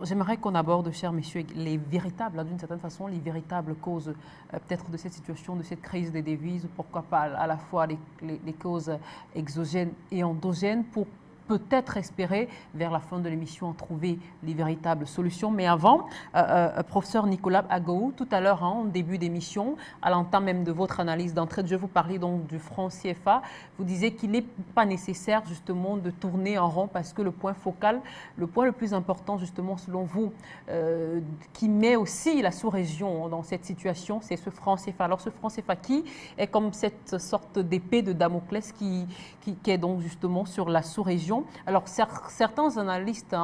J'aimerais qu'on aborde, chers messieurs, les véritables, d'une certaine façon, les véritables causes peut-être de cette situation, de cette crise des devises, pourquoi pas à la fois les causes exogènes et endogènes, pour peut-être espérer, vers la fin de l'émission, en trouver les véritables solutions. Mais avant, professeur Nicolas Agaou, tout à l'heure, en début d'émission, à l'entame même de votre analyse d'entrée de jeu, vous parliez donc du franc CFA. Vous disiez qu'il n'est pas nécessaire, justement, de tourner en rond parce que le point focal, le point le plus important, justement, selon vous, qui met aussi la sous-région dans cette situation, c'est ce franc CFA. Alors, ce franc CFA qui est comme cette sorte d'épée de Damoclès qui est donc justement sur la sous-région. Alors, certains analystes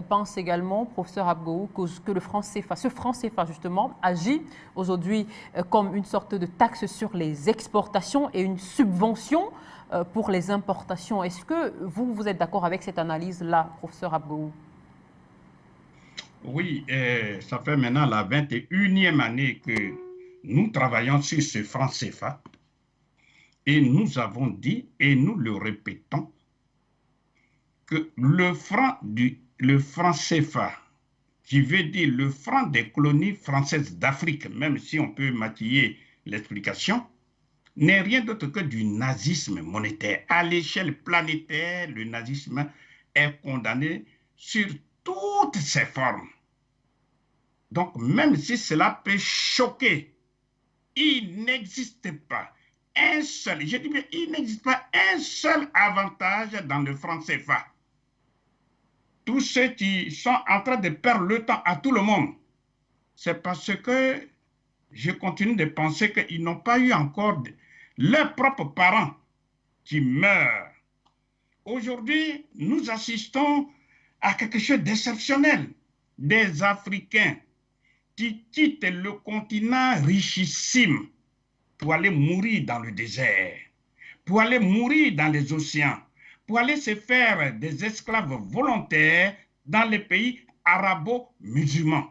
pensent également, professeur Abgou, que le franc CFA, ce franc CFA justement, agit aujourd'hui comme une sorte de taxe sur les exportations et une subvention pour les importations. Est-ce que vous êtes d'accord avec cette analyse-là, professeur Abgou? Oui, ça fait maintenant la 21e année que nous travaillons sur ce franc CFA et nous avons dit, et nous le répétons, que le franc CFA, qui veut dire le franc des colonies françaises d'Afrique, même si on peut maquiller l'explication, n'est rien d'autre que du nazisme monétaire. À l'échelle planétaire, le nazisme est condamné sur toutes ses formes. Donc, même si cela peut choquer, il n'existe pas un seul, je dis bien, il n'existe pas un seul avantage dans le franc CFA. Tous ceux qui sont en train de perdre le temps à tout le monde, c'est parce que je continue de penser qu'ils n'ont pas eu encore leurs propres parents qui meurent. Aujourd'hui, nous assistons à quelque chose d'exceptionnel. Des Africains qui quittent le continent richissime pour aller mourir dans le désert, pour aller mourir dans les océans, pour aller se faire des esclaves volontaires dans les pays arabo-musulmans.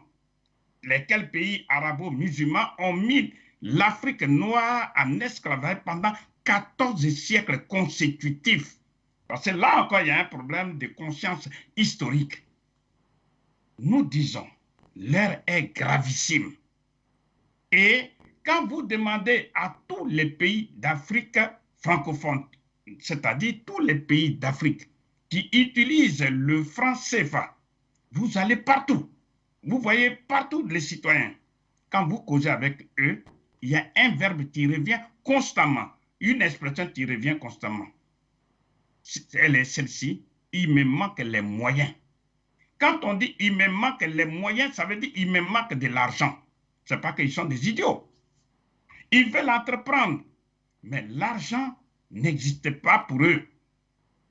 Lesquels pays arabo-musulmans ont mis l'Afrique noire en esclavage pendant 14 siècles consécutifs. Parce que là encore, il y a un problème de conscience historique. Nous disons, l'heure est gravissime. Et quand vous demandez à tous les pays d'Afrique francophone, c'est-à-dire tous les pays d'Afrique qui utilisent le franc CFA, vous allez partout. Vous voyez partout les citoyens. Quand vous causez avec eux, il y a un verbe qui revient constamment, une expression qui revient constamment. Elle est celle-ci, il me manque les moyens. Quand on dit il me manque les moyens, ça veut dire il me manque de l'argent. Ce n'est pas qu'ils sont des idiots. Ils veulent entreprendre, mais l'argent n'existe pas pour eux.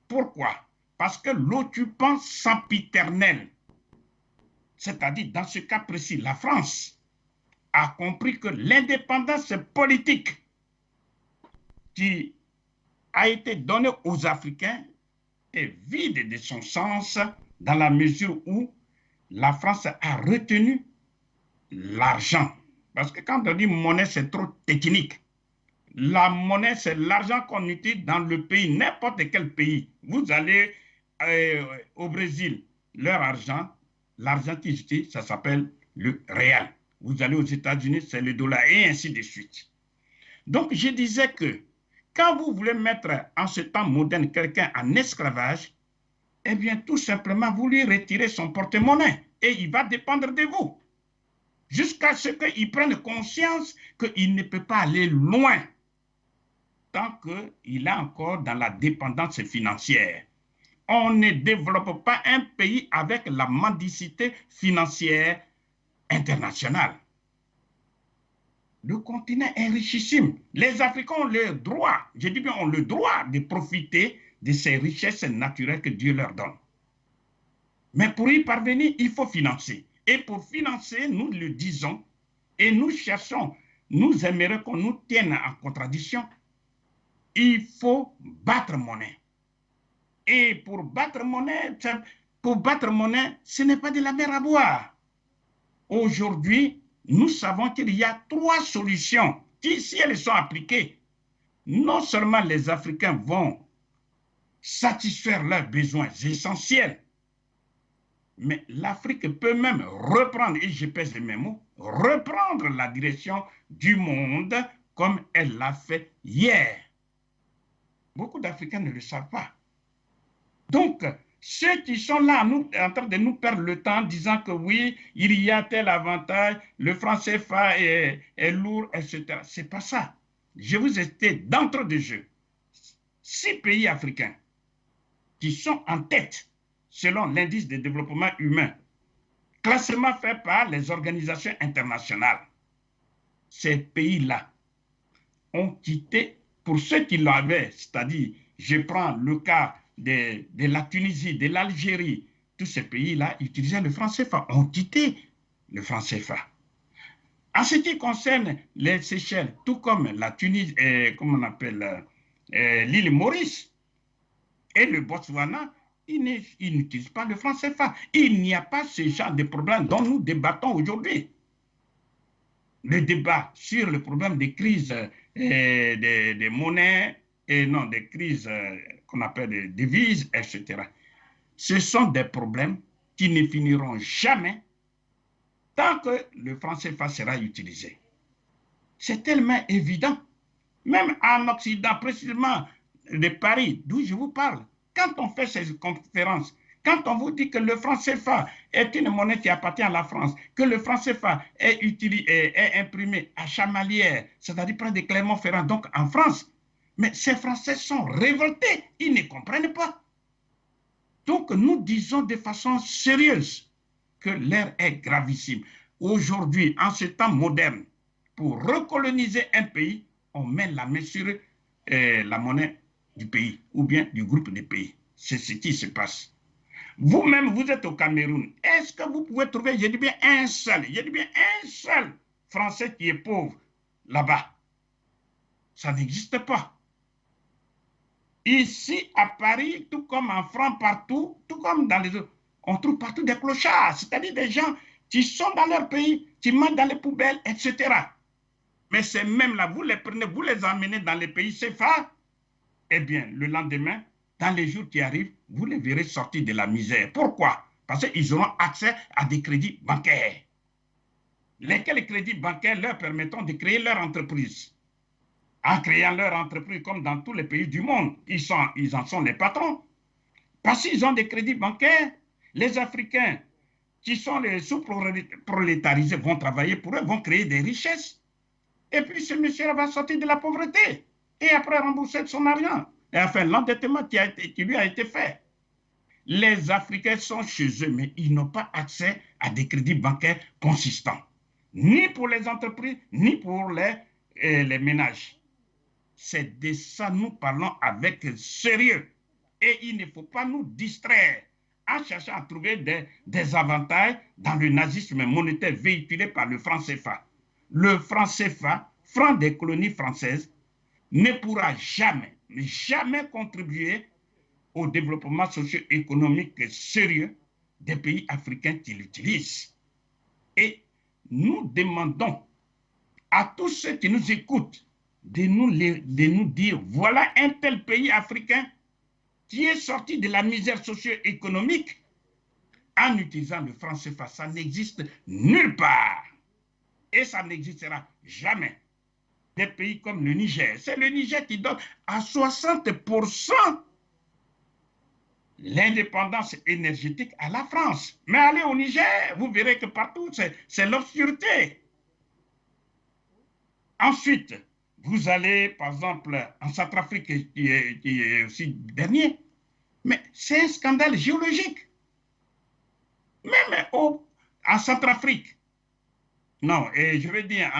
Pourquoi? Parce que l'occupant sempiternel, c'est-à-dire dans ce cas précis, la France, a compris que l'indépendance politique qui a été donnée aux Africains est vide de son sens dans la mesure où la France a retenu l'argent. Parce que quand on dit monnaie, c'est trop technique. La monnaie, c'est l'argent qu'on utilise dans le pays, n'importe quel pays. Vous allez au Brésil, leur argent, l'argent qu'ils utilisent, ça s'appelle le réal. Vous allez aux États-Unis, c'est le dollar, et ainsi de suite. Donc, je disais que quand vous voulez mettre en ce temps moderne quelqu'un en esclavage, eh bien, tout simplement, vous lui retirez son porte-monnaie et il va dépendre de vous. Jusqu'à ce qu'il prenne conscience qu'il ne peut pas aller loin tant qu'il est encore dans la dépendance financière. On ne développe pas un pays avec la mendicité financière internationale. Le continent est richissime. Les Africains ont le droit, je dis bien ont le droit de profiter de ces richesses naturelles que Dieu leur donne. Mais pour y parvenir, il faut financer. Et pour financer, nous le disons, et nous cherchons, nous aimerions qu'on nous tienne en contradiction. Il faut battre monnaie. Et pour battre monnaie, ce n'est pas de la mer à boire. Aujourd'hui, nous savons qu'il y a 3 solutions qui, si elles sont appliquées, non seulement les Africains vont satisfaire leurs besoins essentiels, Mais l'Afrique peut même reprendre, et je pèse mes mots, reprendre la direction du monde comme elle l'a fait hier. Beaucoup d'Africains ne le savent pas. Donc, ceux qui sont là en train de nous perdre le temps disant que oui, il y a tel avantage, le franc CFA est lourd, etc. Ce n'est pas ça. Je vous ai dit d'entre de jeu 6 pays africains qui sont en tête selon l'indice de développement humain, classement fait par les organisations internationales. Ces pays-là ont quitté, pour ceux qui l'avaient, c'est-à-dire, je prends le cas de la Tunisie, de l'Algérie, tous ces pays-là utilisaient le franc CFA, ont quitté le franc CFA. En ce qui concerne les Seychelles, tout comme la Tunisie, comment on appelle, l'île Maurice et le Botswana, ils n'utilisent pas le franc CFA. Il n'y a pas ce genre de problème dont nous débattons aujourd'hui. Le débat sur le problème des crises des monnaies, et non, des crises qu'on appelle des devises, etc. Ce sont des problèmes qui ne finiront jamais tant que le franc CFA sera utilisé. C'est tellement évident. Même en Occident, précisément de Paris, d'où je vous parle, quand on fait ces conférences, quand on vous dit que le franc CFA est une monnaie qui appartient à la France, que le franc CFA est imprimé à Chamalières, c'est-à-dire près de Clermont-Ferrand, donc en France, mais ces Français sont révoltés, ils ne comprennent pas. Donc nous disons de façon sérieuse que l'ère est gravissime. Aujourd'hui, en ce temps moderne, pour recoloniser un pays, on met la main sur la monnaie du pays ou bien du groupe de pays. C'est ce qui se passe. Vous-même, vous êtes au Cameroun. Est-ce que vous pouvez trouver, je dis bien un seul Français qui est pauvre là-bas? Ça n'existe pas. Ici, à Paris, tout comme en France, partout, tout comme dans les autres, on trouve partout des clochards, c'est-à-dire des gens qui sont dans leur pays, qui mangent dans les poubelles, etc. Mais ces mêmes-là, vous les prenez, vous les emmenez dans les pays CFA, eh bien, le lendemain, dans les jours qui arrivent, vous les verrez sortir de la misère. Pourquoi? Parce qu'ils auront accès à des crédits bancaires. Lesquels crédits bancaires leur permettront de créer leur entreprise. En créant leur entreprise, comme dans tous les pays du monde, ils en sont les patrons. Parce qu'ils ont des crédits bancaires, les Africains qui sont les sous-prolétarisés vont travailler pour eux, vont créer des richesses. Et puis ce monsieur va sortir de la pauvreté et après rembourser son argent. Et enfin, l'endettement qui lui a été fait. Les Africains sont chez eux, mais ils n'ont pas accès à des crédits bancaires consistants. Ni pour les entreprises, ni pour les ménages. C'est de ça nous parlons avec sérieux. Et il ne faut pas nous distraire en cherchant à trouver des avantages dans le nazisme monétaire véhiculé par le franc CFA. Le franc CFA, franc des colonies françaises, ne pourra jamais contribuer au développement socio-économique sérieux des pays africains qui l'utilisent. Et nous demandons à tous ceux qui nous écoutent de nous dire, voilà un tel pays africain qui est sorti de la misère socio-économique en utilisant le franc CFA. Ça n'existe nulle part. Et ça n'existera jamais. Des pays comme le Niger, c'est le Niger qui donne à 60% l'indépendance énergétique à la France. Mais allez au Niger, vous verrez que partout, c'est l'obscurité. Ensuite, vous allez, par exemple, en Centrafrique, qui est aussi dernier, mais c'est un scandale géologique. Même en Centrafrique, non, et je veux dire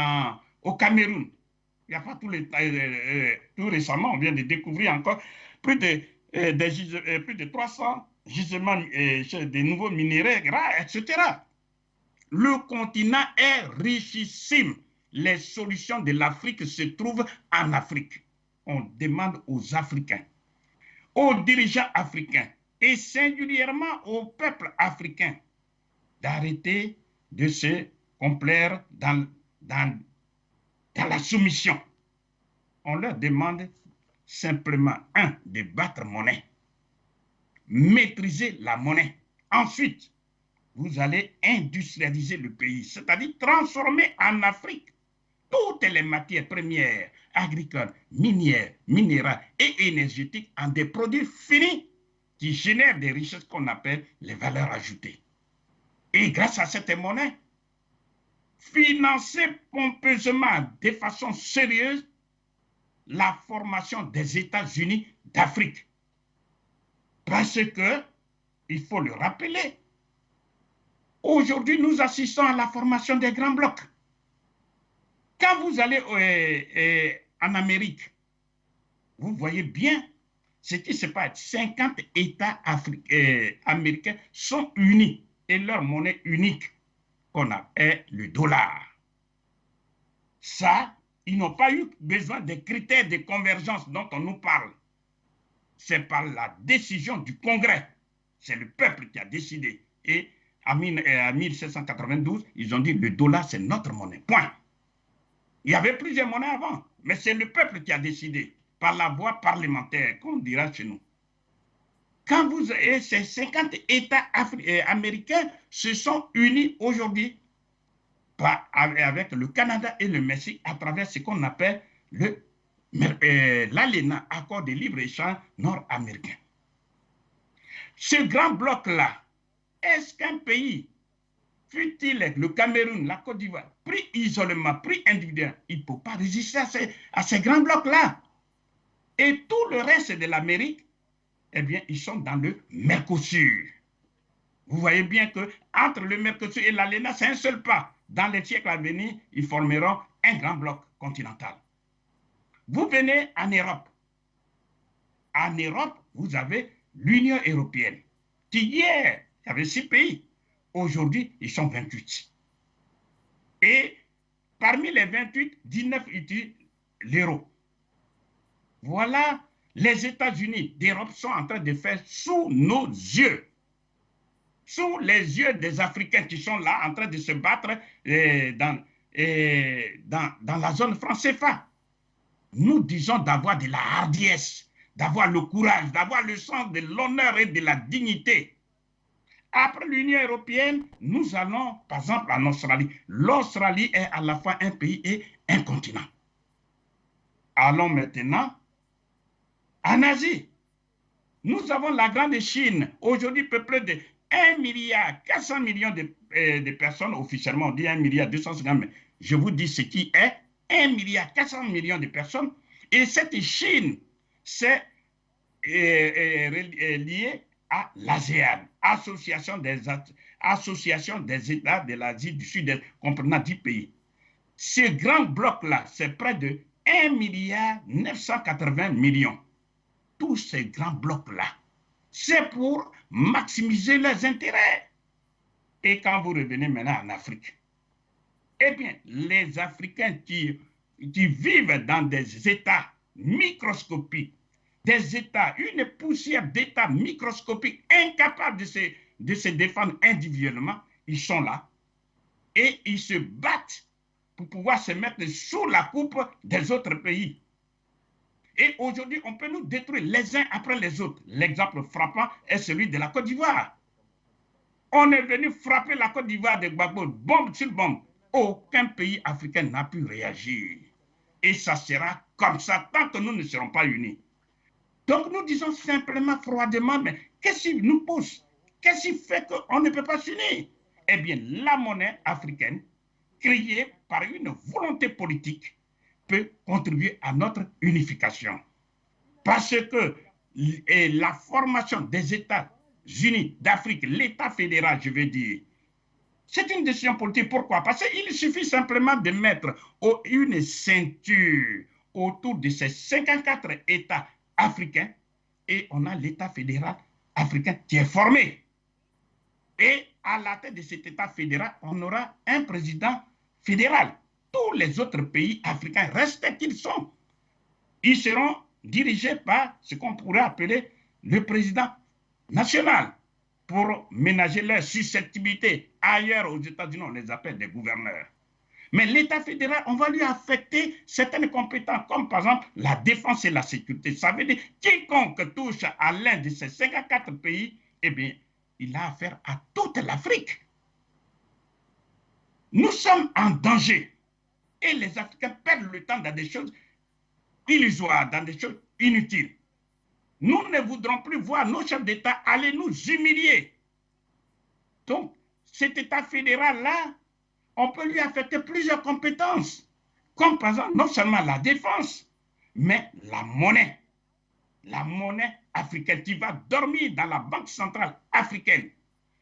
au Cameroun, il n'y a pas tout récemment, on vient de découvrir encore plus de 300 gisements de nouveaux minéraux rares, etc. Le continent est richissime. Les solutions de l'Afrique se trouvent en Afrique. On demande aux Africains, aux dirigeants africains et singulièrement au peuple africain d'arrêter de se complaire dans la soumission. On leur demande simplement, de battre monnaie, maîtriser la monnaie. Ensuite, vous allez industrialiser le pays, c'est-à-dire transformer en Afrique toutes les matières premières, agricoles, minières, minérales et énergétiques en des produits finis qui génèrent des richesses qu'on appelle les valeurs ajoutées. Et grâce à cette monnaie, financer pompeusement, de façon sérieuse, la formation des États-Unis d'Afrique. Parce que, il faut le rappeler, aujourd'hui, nous assistons à la formation des grands blocs. Quand vous allez en Amérique, vous voyez bien ce qui se passe. 50 États américains sont unis et leur monnaie unique, qu'on appelle le dollar. Ça, ils n'ont pas eu besoin des critères de convergence dont on nous parle. C'est par la décision du Congrès. C'est le peuple qui a décidé. Et en 1792, ils ont dit le dollar, c'est notre monnaie. Point. Il y avait plusieurs monnaies avant, mais c'est le peuple qui a décidé, par la voie parlementaire, comme on dira chez nous. Quand vous avez ces 50 États américains se sont unis aujourd'hui avec le Canada et le Mexique à travers ce qu'on appelle l'ALENA, accord de libre-échange nord-américain. Ce grand bloc-là, est-ce qu'un pays, fût-il le Cameroun, la Côte d'Ivoire, pris isolement, pris individuel, il ne peut pas résister à ces grands blocs-là. Et tout le reste de l'Amérique, eh bien, ils sont dans le Mercosur. Vous voyez bien qu'entre le Mercosur et l'ALENA, c'est un seul pas. Dans les siècles à venir, ils formeront un grand bloc continental. Vous venez en Europe. En Europe, vous avez l'Union européenne, qui hier, il y avait 6 pays. Aujourd'hui, ils sont 28. Et parmi les 28, 19 utilisent l'euro. Voilà, les États-Unis d'Europe sont en train de faire sous nos yeux, sous les yeux des Africains qui sont là en train de se battre dans la zone franc CFA. Nous disons d'avoir de la hardiesse, d'avoir le courage, d'avoir le sens de l'honneur et de la dignité. Après l'Union européenne, nous allons, par exemple, en Australie. L'Australie est à la fois un pays et un continent. Allons maintenant en Asie. Nous avons la grande Chine, aujourd'hui peuplée de 1,4 milliard de personnes officiellement. On dit 1,250 milliard, mais je vous dis ce qui est 1,4 milliard de personnes. Et cette Chine, c'est lié à l'ASEAN, Association des États de l'Asie du Sud-Est, comprenant 10 pays. Ce grand bloc-là, c'est près de 1,980 milliard. Tous ces grands blocs-là, c'est pour maximiser leurs intérêts. Et quand vous revenez maintenant en Afrique, eh bien, les Africains qui vivent dans des États microscopiques, des États, une poussière d'États microscopiques, incapables de se défendre individuellement, ils sont là et ils se battent pour pouvoir se mettre sous la coupe des autres pays. Et aujourd'hui, on peut nous détruire les uns après les autres. L'exemple frappant est celui de la Côte d'Ivoire. On est venu frapper la Côte d'Ivoire de Gbagbo, bombe sur bombe. Aucun pays africain n'a pu réagir. Et ça sera comme ça tant que nous ne serons pas unis. Donc nous disons simplement froidement, mais qu'est-ce qui nous pousse? Qu'est-ce qui fait qu'on ne peut pas s'unir? Eh bien, la monnaie africaine, créée par une volonté politique, peut contribuer à notre unification. Parce que la formation des États-Unis d'Afrique, l'État fédéral, je veux dire, c'est une décision politique. Pourquoi? Parce qu'il suffit simplement de mettre une ceinture autour de ces 54 États africains et on a l'État fédéral africain qui est formé. Et à la tête de cet État fédéral, on aura un président fédéral. Tous les autres pays africains restent qu'ils sont. Ils seront dirigés par ce qu'on pourrait appeler le président national pour ménager leur susceptibilité. Ailleurs, aux États-Unis, on les appelle des gouverneurs. Mais l'État fédéral, on va lui affecter certaines compétences, comme par exemple la défense et la sécurité. Ça veut dire quiconque touche à l'un de ces 54 pays, eh bien, il a affaire à toute l'Afrique. Nous sommes en danger. Et les Africains perdent le temps dans des choses illusoires, dans des choses inutiles. Nous ne voudrons plus voir nos chefs d'État aller nous humilier. Donc, cet État fédéral-là, on peut lui affecter plusieurs compétences, comme par exemple non seulement la défense, mais la monnaie africaine qui va dormir dans la Banque centrale africaine.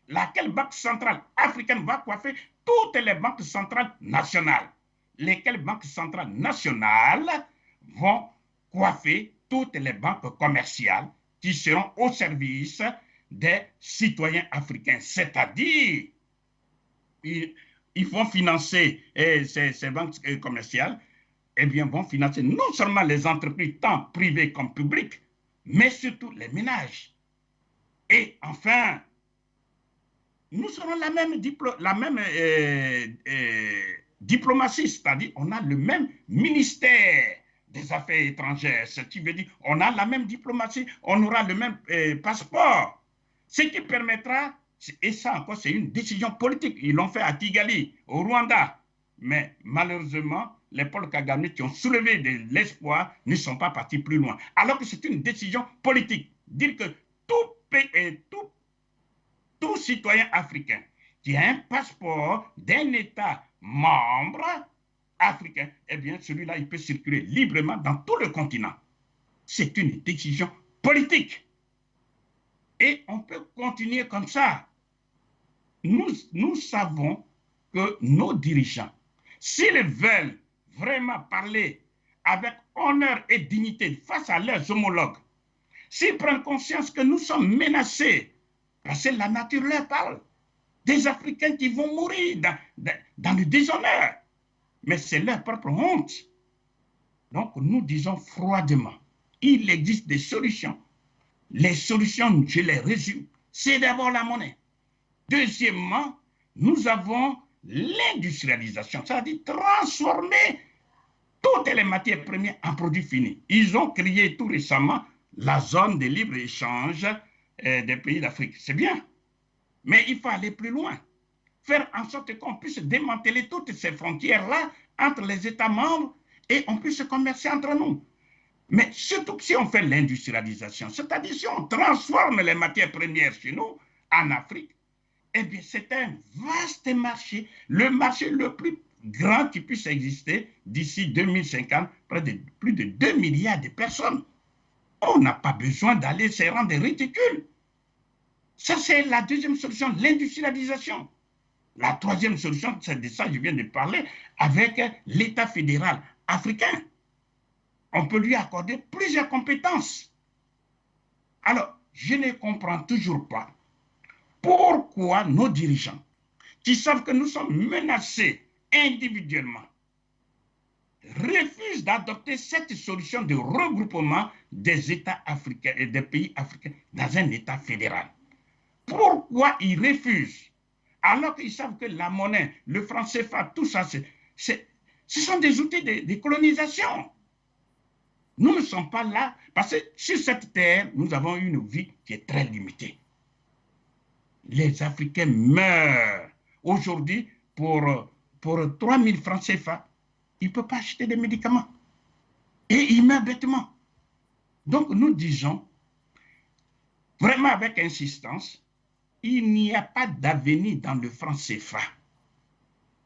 Laquelle banque centrale africaine va coiffer toutes les banques centrales nationales. Lesquelles banques centrales nationales vont coiffer toutes les banques commerciales qui seront au service des citoyens africains. C'est-à-dire, ils vont financer ces banques commerciales, eh bien, vont financer non seulement les entreprises, tant privées comme publiques, mais surtout les ménages. Et enfin, nous serons la même diplomatie, c'est-à-dire on a le même ministère des Affaires étrangères, ce qui veut dire on a la même diplomatie, on aura le même passeport, ce qui permettra, et ça encore c'est une décision politique, ils l'ont fait à Kigali, au Rwanda, mais malheureusement, les Paul Kagame qui ont soulevé de l'espoir ne sont pas partis plus loin, alors que c'est une décision politique, dire que tout citoyen africain qui a un passeport d'un État membre africain, eh bien, celui-là, il peut circuler librement dans tout le continent. C'est une décision politique. Et on peut continuer comme ça. Nous savons que nos dirigeants, s'ils veulent vraiment parler avec honneur et dignité face à leurs homologues, s'ils prennent conscience que nous sommes menacés, parce que la nature leur parle, des Africains qui vont mourir dans le déshonneur, mais c'est leur propre honte. Donc nous disons froidement, il existe des solutions. Les solutions, je les résume, c'est d'abord la monnaie. Deuxièmement, nous avons l'industrialisation, c'est-à-dire transformer toutes les matières premières en produits finis. Ils ont créé tout récemment la zone de libre-échange des pays d'Afrique. C'est bien, mais il faut aller plus loin. Faire en sorte qu'on puisse démanteler toutes ces frontières-là entre les États membres et on puisse commercer entre nous. Mais surtout si on fait l'industrialisation, c'est-à-dire si on transforme les matières premières chez nous, en Afrique, eh bien c'est un vaste marché, le marché le plus grand qui puisse exister d'ici 2050, près de plus de 2 milliards de personnes. On n'a pas besoin d'aller se rendre ridicule. Ça, c'est la deuxième solution, l'industrialisation. La troisième solution, c'est de ça que je viens de parler, avec l'État fédéral africain. On peut lui accorder plusieurs compétences. Alors, je ne comprends toujours pas pourquoi nos dirigeants, qui savent que nous sommes menacés individuellement, refusent d'adopter cette solution de regroupement des États africains et des pays africains dans un État fédéral. Pourquoi ils refusent? Alors qu'ils savent que la monnaie, le franc CFA, tout ça, ce sont des outils de colonisation. Nous ne sommes pas là, parce que sur cette terre, nous avons une vie qui est très limitée. Les Africains meurent. Aujourd'hui, pour 3 000 francs CFA, ils ne peuvent pas acheter des médicaments. Et ils meurent bêtement. Donc nous disons, vraiment avec insistance, il n'y a pas d'avenir dans le franc CFA.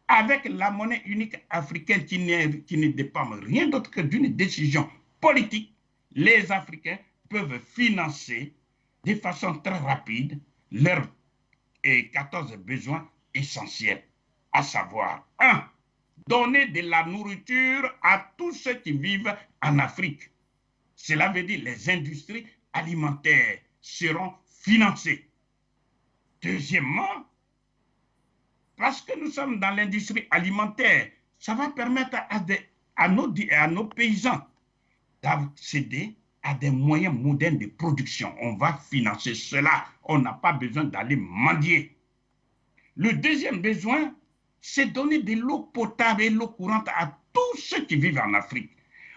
Avec la monnaie unique africaine qui ne dépend rien d'autre que d'une décision politique, les Africains peuvent financer de façon très rapide leurs 14 besoins essentiels, à savoir 1. Donner de la nourriture à tous ceux qui vivent en Afrique. Cela veut dire que les industries alimentaires seront financées. Deuxièmement, parce que nous sommes dans l'industrie alimentaire, ça va permettre à nos paysans d'accéder à des moyens modernes de production. On va financer cela. On n'a pas besoin d'aller mendier. Le deuxième besoin, c'est donner de l'eau potable et l'eau courante à tous ceux qui vivent en Afrique,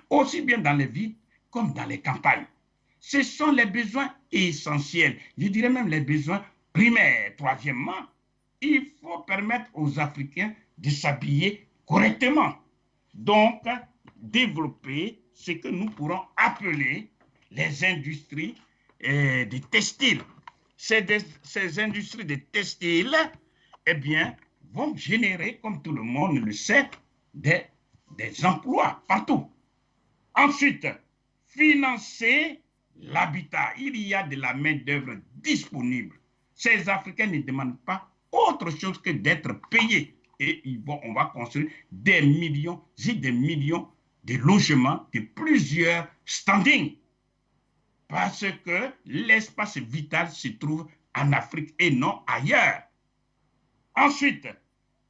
aussi bien dans les villes comme dans les campagnes. Ce sont les besoins essentiels, je dirais même les besoins primaires. Troisièmement, il faut permettre aux Africains de s'habiller correctement. Donc, développer ce que nous pourrons appeler les industries des textiles. Ces industries des textiles, eh bien, vont générer, comme tout le monde le sait, des emplois partout. Ensuite, financer l'habitat. Il y a de la main-d'œuvre disponible. Ces Africains ne demandent pas autre chose que d'être payés. Et on va construire des millions et des millions de logements de plusieurs standings. Parce que l'espace vital se trouve en Afrique et non ailleurs. Ensuite,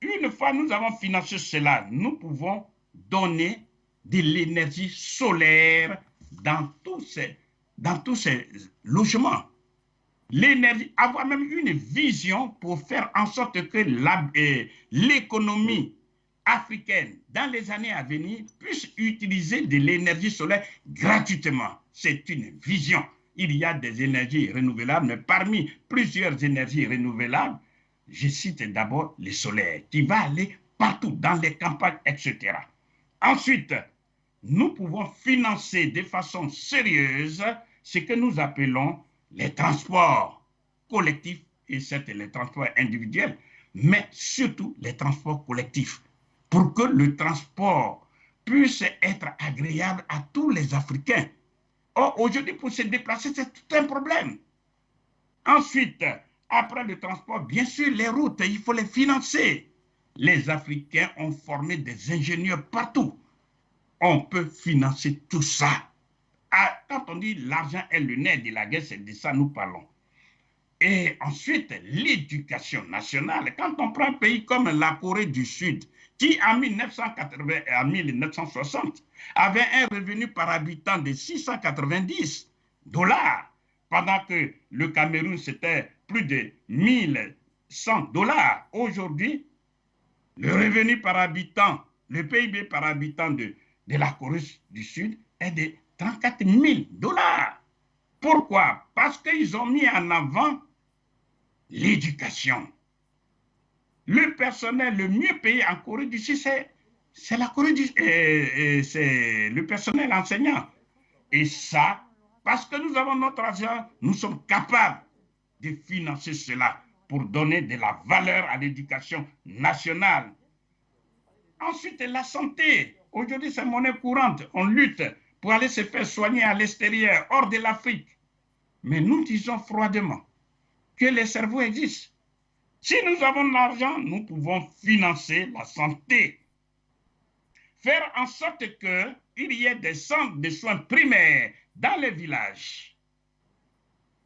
une fois nous avons financé cela, nous pouvons donner de l'énergie solaire dans tous ces logements. L'énergie, avoir même une vision pour faire en sorte que l'économie africaine, dans les années à venir, puisse utiliser de l'énergie solaire gratuitement. C'est une vision. Il y a des énergies renouvelables, mais parmi plusieurs énergies renouvelables, je cite d'abord le solaire, qui va aller partout, dans les campagnes, etc. Ensuite, nous pouvons financer de façon sérieuse ce que nous appelons les transports collectifs, et certes les transports individuels, mais surtout les transports collectifs, pour que le transport puisse être agréable à tous les Africains. Or, aujourd'hui, pour se déplacer, c'est tout un problème. Ensuite, après le transport, bien sûr, les routes, il faut les financer. Les Africains ont formé des ingénieurs partout. On peut financer tout ça. Quand on dit l'argent est le nerf de la guerre, c'est de ça que nous parlons. Et ensuite, l'éducation nationale. Quand on prend un pays comme la Corée du Sud, qui en 1980 à 1960 avait un revenu par habitant de 690 $, pendant que le Cameroun, c'était plus de 1100 $. Aujourd'hui, le revenu par habitant, le PIB par habitant de la Corée du Sud est de 34 000 $. Pourquoi? Parce qu'ils ont mis en avant l'éducation. Le personnel le mieux payé en Corée du Sud, c'est la Corée du Sud, c'est le personnel enseignant. Et ça, parce que nous avons notre argent, nous sommes capables de financer cela pour donner de la valeur à l'éducation nationale. Ensuite, la santé. Aujourd'hui, c'est monnaie courante. On lutte pour aller se faire soigner à l'extérieur, hors de l'Afrique. Mais nous disons froidement que les cerveaux existent. Si nous avons de l'argent, nous pouvons financer la santé. Faire en sorte qu'il y ait des centres de soins primaires dans les villages.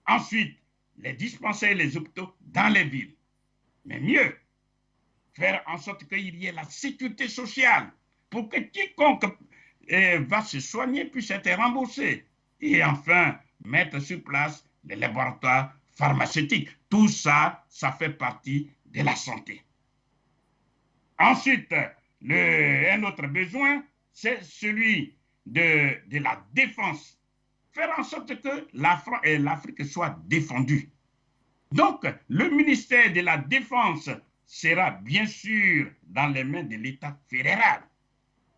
Ensuite, les dispensaires et les hôpitaux dans les villes. Mais mieux, faire en sorte qu'il y ait la sécurité sociale pour que quiconque va se soigner puisse être remboursé. Et enfin, mettre sur place les laboratoires pharmaceutiques. Tout ça, ça fait partie de la santé. Ensuite, un autre besoin, c'est celui de la défense. Faire en sorte que l'Afrique soit défendue. Donc, le ministère de la Défense sera bien sûr dans les mains de l'État fédéral.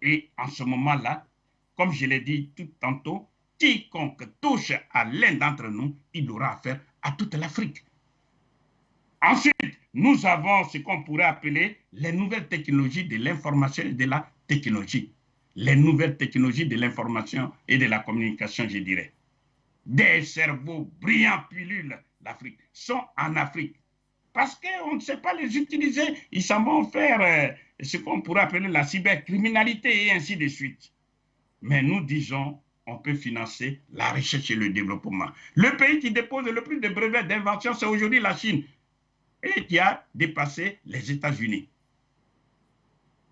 Et en ce moment-là, comme je l'ai dit tout tantôt, quiconque touche à l'un d'entre nous, il aura affaire à toute l'Afrique. Ensuite, nous avons ce qu'on pourrait appeler les nouvelles technologies de l'information et de la technologie. Les nouvelles technologies de l'information et de la communication, je dirais. Des cerveaux brillants pilules d'Afrique sont en Afrique. Parce qu'on ne sait pas les utiliser, ils s'en vont faire ce qu'on pourrait appeler la cybercriminalité et ainsi de suite. Mais nous disons, on peut financer la recherche et le développement. Le pays qui dépose le plus de brevets d'invention, c'est aujourd'hui la Chine, et qui a dépassé les États-Unis.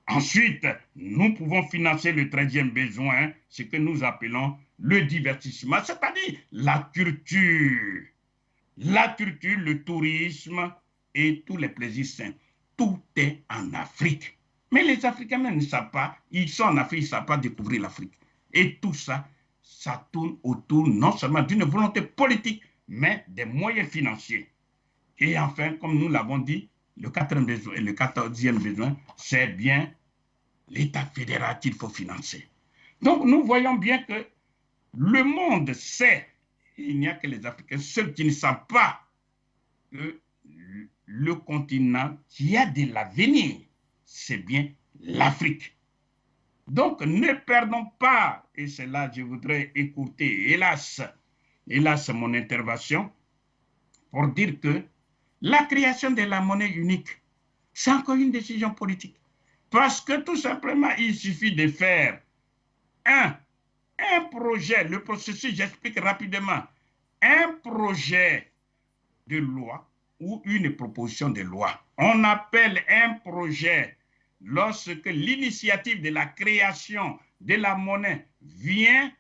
Ensuite, nous pouvons financer le 13e besoin, ce que nous appelons le divertissement, c'est-à-dire la culture, le tourisme et tous les plaisirs sains. Tout est en Afrique. Mais les Africains même ne savent pas, ils sont en Afrique, ils ne savent pas découvrir l'Afrique. Et tout ça, ça tourne autour non seulement d'une volonté politique, mais des moyens financiers. Et enfin, comme nous l'avons dit, Le quatrième besoin et le 14e besoin, c'est bien l'État fédéral qu'il faut financer. Donc, nous voyons bien que le monde sait, il n'y a que les Africains seuls qui ne savent pas que le continent qui a de l'avenir, c'est bien l'Afrique. Donc, ne perdons pas, et c'est là que je voudrais écouter, hélas, mon intervention, pour dire que la création de la monnaie unique, c'est encore une décision politique. Parce que tout simplement, il suffit de faire un projet, le processus, j'explique rapidement, un projet de loi ou une proposition de loi. On appelle un projet lorsque l'initiative de la création de la monnaie vient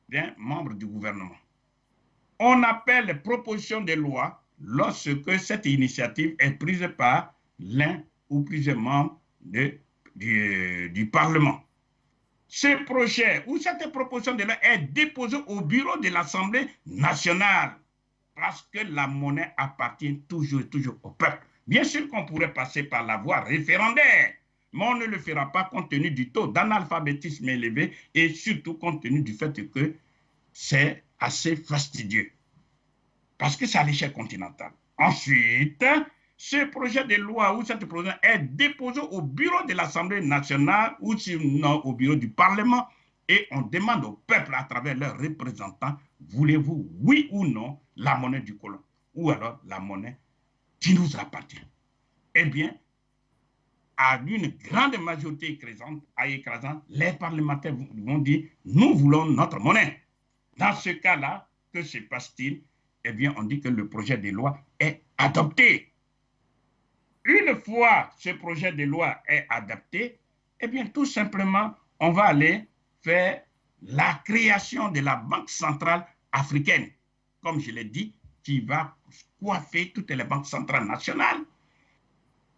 d'un membre du gouvernement. On appelle proposition de loi lorsque cette initiative est prise par l'un ou plusieurs membres du Parlement. Ce projet ou cette proposition de loi est déposée au bureau de l'Assemblée nationale parce que la monnaie appartient toujours au peuple. Bien sûr qu'on pourrait passer par la voie référendaire, mais on ne le fera pas compte tenu du taux d'analphabétisme élevé et surtout compte tenu du fait que c'est assez fastidieux parce que c'est à l'échelle continentale. Ensuite, ce projet de loi ou cette proposition est déposé au bureau de l'Assemblée nationale ou sinon au bureau du Parlement et on demande au peuple à travers leurs représentants, voulez-vous, oui ou non, la monnaie du colon ou alors la monnaie qui nous appartient. Eh bien, à une grande majorité écrasante, les parlementaires vont dire, nous voulons notre monnaie. Dans ce cas-là, que se passe-t-il? Eh bien, on dit que le projet de loi est adopté. Une fois ce projet de loi est adapté, eh bien, tout simplement, on va aller faire la création de la Banque centrale africaine, comme je l'ai dit, qui va coiffer toutes les banques centrales nationales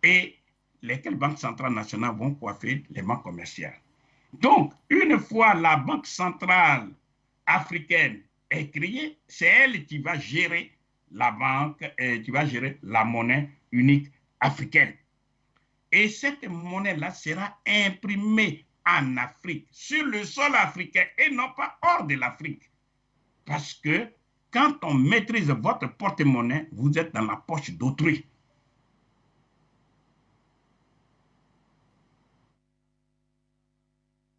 et lesquelles banques centrales nationales vont coiffer les banques commerciales. Donc, une fois la Banque centrale africaine est créée, c'est elle qui va gérer la banque, qui va gérer la monnaie unique africaine. Et cette monnaie-là sera imprimée en Afrique, sur le sol africain et non pas hors de l'Afrique. Parce que quand on maîtrise votre porte-monnaie, vous êtes dans la poche d'autrui.